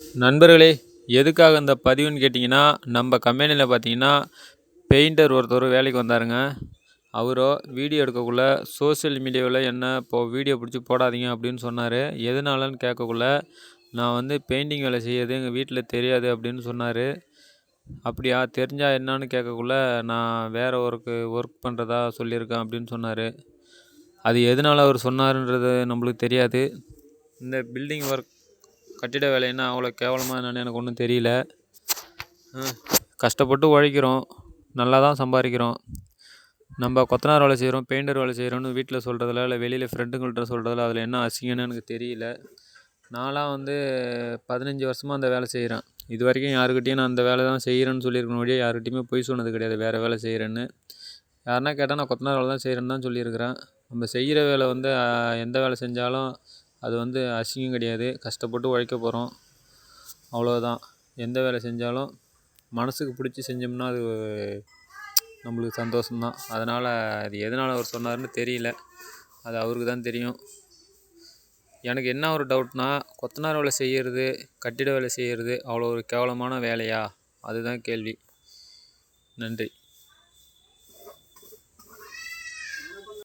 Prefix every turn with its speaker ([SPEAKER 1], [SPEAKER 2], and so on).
[SPEAKER 1] நண்பர்களே, எதுக்காக இந்த பதிவுன்னு கேட்டிங்கன்னா, நம்ம கம்பெனியில பார்த்தீங்கன்னா, பெயிண்டர் ஒருத்தர் வேலைக்கு வந்தாருங்க. அவரோ வீடியோ எடுக்கக்குள்ள சோசியல் மீடியாவில என்ன இப்போ வீடியோ பிடிச்சி போடாதீங்க அப்படின்னு சொன்னாரு. எதனாலன்னு கேட்கக்குள்ள, நான் வந்து பெயிண்டிங் வேலை செய்யறது எங்கள் வீட்ல தெரியாது அப்படின்னு சொன்னாரு. அப்படியா தெரிஞ்சா என்னான்னு கேட்கக்குள்ள, நான் வேற ஒர்க் பண்ணுறதா சொல்லியிருக்கேன் அப்படின்னு சொன்னாரு. அது எதனால அவர் சொன்னாருன்றது நம்மளுக்கு தெரியாது. இந்த பில்டிங் ஒர்க் கட்டிட வேலைன்னா அவ்வளோ கேவலமாக என்னன்னு எனக்கு ஒன்றும் தெரியல. கஷ்டப்பட்டு உழைக்கிறோம், நல்லா தான் சம்பாதிக்கிறோம். நம்ம கொத்தனார் வேலை செய்கிறோம், பெயிண்டர் வேலை செய்கிறோன்னு வீட்டில் சொல்கிறதுல இல்லை வெளியில் ஃப்ரெண்டுங்கள்கிட்ட சொல்கிறதுல அதில் என்ன அசிங்கம்னு எனக்கு தெரியல. நான்லாம் வந்து 15 வருஷமாக அந்த வேலை செய்கிறேன். இது வரைக்கும் யாருக்கிட்டேயும் நான் அந்த வேலை தான் செய்கிறேன்னு சொல்லியிருக்கணும் ஒழிய யாருக்கிட்டையுமே பொய் சொன்னது கிடையாது வேறு வேலை செய்கிறேன்னு. யாருன்னா கேட்டால் நான் கொத்தனார் வேலை தான் செய்கிறேன்னு தான் சொல்லியிருக்கிறேன். நம்ம செய்கிற வேலை வந்து எந்த வேலை செஞ்சாலும் அது வந்து அசிங்கம் கிடையாது. கஷ்டப்பட்டு உழைக்க போகிறோம், அவ்வளோதான். எந்த வேலை செஞ்சாலும் மனசுக்கு பிடிச்சி செஞ்சோம்னா அது நம்மளுக்கு சந்தோஷம்தான். அதனால் அது எதனால் அவர் சொன்னார்னு தெரியல, அது அவருக்கு தான் தெரியும். எனக்கு என்ன ஒரு டவுட்னா, கொத்தனார் வேலை செய்கிறது, கட்டிட வேலை செய்கிறது அவ்வளோ ஒரு கேவலமான வேலையா? அதுதான் கேள்வி. நன்றி.